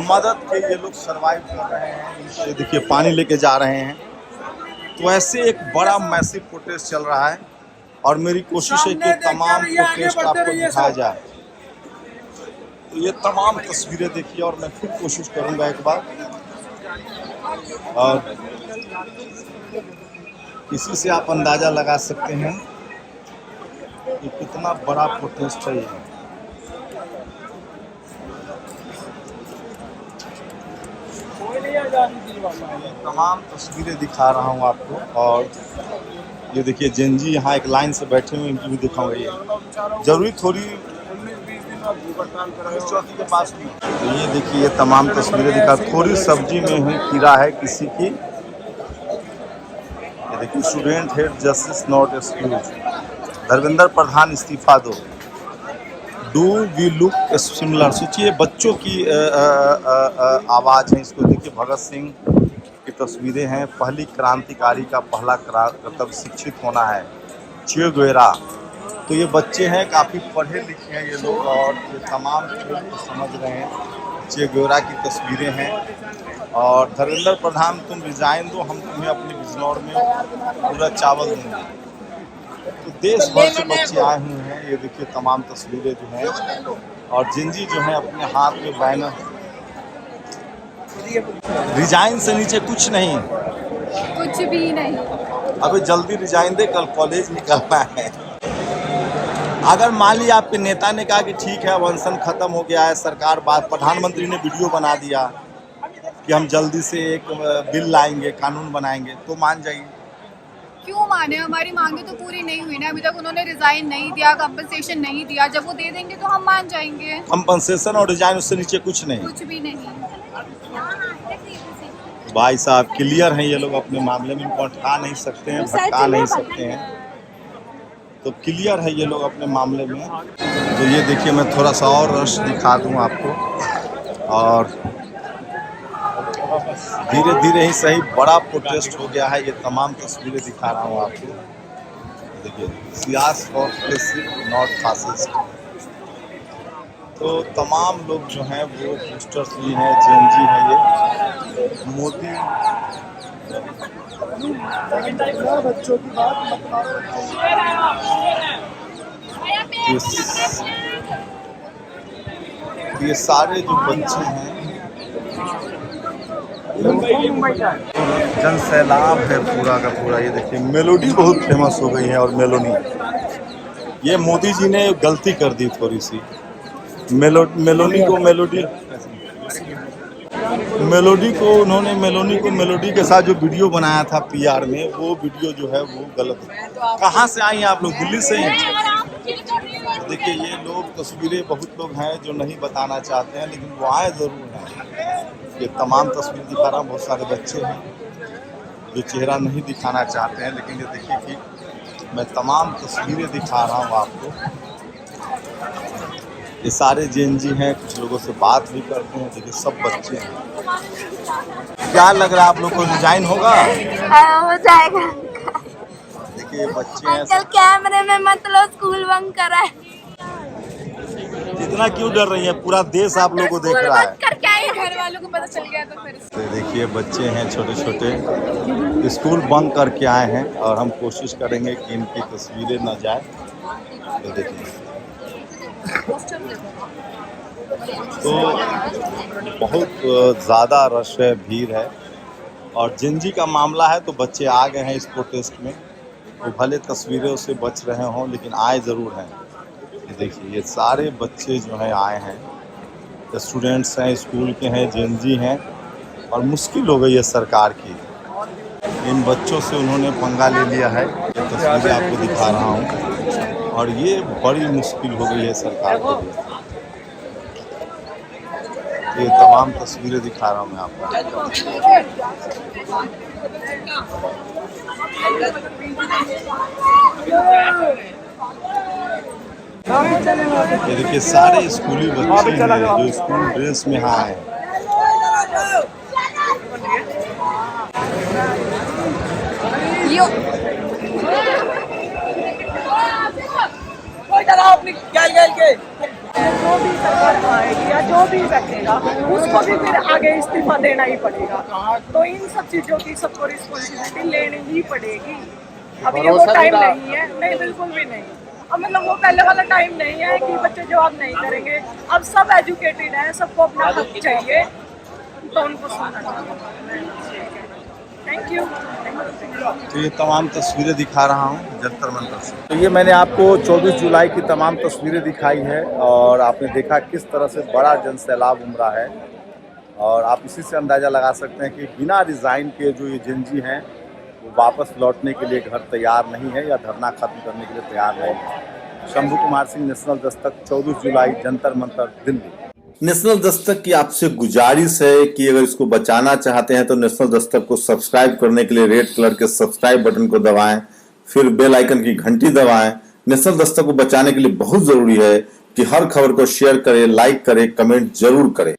मदद के ये लोग सरवाइव कर रहे हैं। ये देखिए पानी लेके जा रहे हैं। तो ऐसे एक बड़ा मैसिव प्रोटेस्ट चल रहा है, और मेरी कोशिश है कि तमाम प्रोटेस्ट आपको दिखाया जाए। तो ये तमाम तस्वीरें देखिए और मैं फिर कोशिश करूंगा एक बार, और इसी से आप अंदाज़ा लगा सकते हैं कि कितना बड़ा प्रोटेस्ट है ये। तमाम तस्वीरें दिखा रहा हूँ आपको, और ये देखिए जेनजी यहाँ एक लाइन से बैठे हुए, इनकी भी दिखाऊंगा। ये जरूरी थोड़ी चौकी के पास भी, तो ये देखिए ये तमाम तस्वीरें दिखा। थोड़ी सब्जी में ही कीड़ा है किसी की। ये देखिए student head justice not excuse, Dharmendra Pradhan इस्तीफा दो, डू वी लुक सिमिलर। सोचिए बच्चों की आवाज़ है, इसको देखिए। भगत सिंह की तस्वीरें हैं। पहली क्रांतिकारी का पहला कर्तव्य शिक्षित होना है, चे गुवेरा। तो ये बच्चे हैं, काफ़ी पढ़े लिखे हैं ये लोग, और ये तमाम खेल को समझ रहे हैं। चे गुवेरा की तस्वीरें हैं। और धर्मेंद्र प्रधान तुम रिजाइन दो, हम तुम्हें अपने बिजनौर में पूरा चावल देंगे। तो देश भर से बच्चे आए हुए हैं। ये देखिए तमाम तस्वीरें जो हैं, और जिंजी जो है अपने हाथ में बैनर, रिजाइन से नीचे कुछ नहीं, कुछ भी नहीं। अबे जल्दी रिजाइन दे, कल कॉलेज निकलना है। अगर मान लीजिए आपके नेता ने कहा कि ठीक है अनशन खत्म हो गया है, सरकार बात, प्रधानमंत्री ने वीडियो बना दिया कि हम जल्दी से एक बिल लाएंगे, कानून बनाएंगे, तो मान जाइए। क्यों माने? हमारी मांगे तो पूरी नहीं हुई ना अभी तक। उन्होंने रिजाइन नहीं दिया, कंपनसेशन नहीं दिया। जब वो दे देंगे तो हम मान जाएंगे। कंपनसेशन और रिजाइन, उससे नीचे कुछ नहीं, कुछ भी नहीं। भाई साहब क्लियर हैं ये लोग अपने मामले में, इनको हटा नहीं सकते हैं, भटका नहीं सकते हैं। तो क्लियर है ये लोग अपने मामले में। तो ये देखिए मैं थोड़ा सा और रश दिखा दूं आपको, और धीरे धीरे ही सही बड़ा प्रोटेस्ट हो गया है। ये तमाम तस्वीरें दिखा रहा हूँ आपको। देखिए सियास फॉर नॉट फासिस्ट। तो तमाम लोग जो हैं वो पोस्टर्स लिए हैं, जेनजी है ये। मोदी बच्चों की बात ये सारे जो बच्चे हैं, जन सैलाब है पूरा का पूरा। ये देखिए मेलोडी बहुत फेमस हो गई है, और मेलोनी, ये मोदी जी ने गलती कर दी थोड़ी सी। मेलोनी को मेलोडी के साथ जो वीडियो बनाया था पीआर में, वो वीडियो जो है वो गलत है। कहाँ से आई हैं आप लोग? दिल्ली से हैं। देखिए ये लोग तस्वीरें, बहुत लोग हैं जो नहीं बताना चाहते हैं, लेकिन वो आए ज़रूर हैं। ये तमाम तस्वीर दिखा रहा हूँ। बहुत सारे बच्चे हैं जो चेहरा नहीं दिखाना चाहते हैं, लेकिन ये देखिए कि मैं तमाम तस्वीरें दिखा रहा हूँ आपको। ये सारे जेनजी हैं, कुछ लोगों से बात भी करते हैं। देखिए सब बच्चे हैं। क्या लग रहा है आप लोग को रिजाइन होगा? हो जाएगा। देखिए बच्चे हैं। अंकल कैमरे में मतलब स्कूल बंक करा है। इतना क्यों डर रही है? पूरा देश आप लोगों को देख रहा है। कर क्या है? घर वालों को पता चल गया तो फिर। तो देखिए बच्चे हैं छोटे छोटे, स्कूल बंक करके आए हैं, और हम कोशिश करेंगे कि इनकी तस्वीरें न जाए। तो देखिए तो बहुत ज़्यादा रश है, भीड़ है, और जिंजी का मामला है तो बच्चे आ गए हैं इस प्रोटेस्ट में। वो भले तस्वीरों से बच रहे हों, लेकिन आए ज़रूर हैं। ये देखिए ये सारे बच्चे जो हैं आए हैं, स्टूडेंट्स हैं, स्कूल के हैं, जिंजी हैं, और मुश्किल हो गई है सरकार की। इन बच्चों से उन्होंने पंगा ले लिया है। ये तस्वीरें आपको दिखा रहा हूँ, और ये बड़ी मुश्किल हो गई है सरकार के लिए। ये तमाम तस्वीरें दिखा रहा हूँ मैं आपको। ये देखिए सारे स्कूली बच्चे हैं जो स्कूल ड्रेस में यहाँ आए हैं। जो भी सरकार आएगी या जो भी रखेगा उसको भी फिर आगे इस्तीफा देना ही पड़ेगा। तो इन सब चीजों की सबको रिस्पॉन्सिबिलिटी लेनी ही पड़ेगी। अभी ये वो टाइम नहीं है, नहीं बिल्कुल भी नहीं। अब मतलब वो पहले वाला टाइम नहीं है कि बच्चे जवाब नहीं करेंगे। अब सब एजुकेटेड हैं, सबको अपना हक चाहिए, तो उनको सुनना चाहिए। Thank you. तो ये तमाम तस्वीरें दिखा रहा हूँ जंतर मंतर से। तो ये मैंने आपको 24 जुलाई की तमाम तस्वीरें दिखाई है और आपने देखा किस तरह से बड़ा जनसैलाब उमड़ा है। और आप इसी से अंदाज़ा लगा सकते हैं कि बिना रिज़ाइन के जो ये जेनजी हैं वो वापस लौटने के लिए घर तैयार नहीं है या धरना खत्म करने के लिए तैयार नहीं है। शंभू कुमार सिंह, नेशनल दस्तक, 24 जुलाई, जंतर मंतर, दिल्ली। नेशनल दस्तक की आपसे गुजारिश है कि अगर इसको बचाना चाहते हैं तो नेशनल दस्तक को सब्सक्राइब करने के लिए रेड कलर के सब्सक्राइब बटन को दबाएं, फिर बेल आइकन की घंटी दबाएं। नेशनल दस्तक को बचाने के लिए बहुत जरूरी है कि हर खबर को शेयर करें, लाइक करें, कमेंट जरूर करें।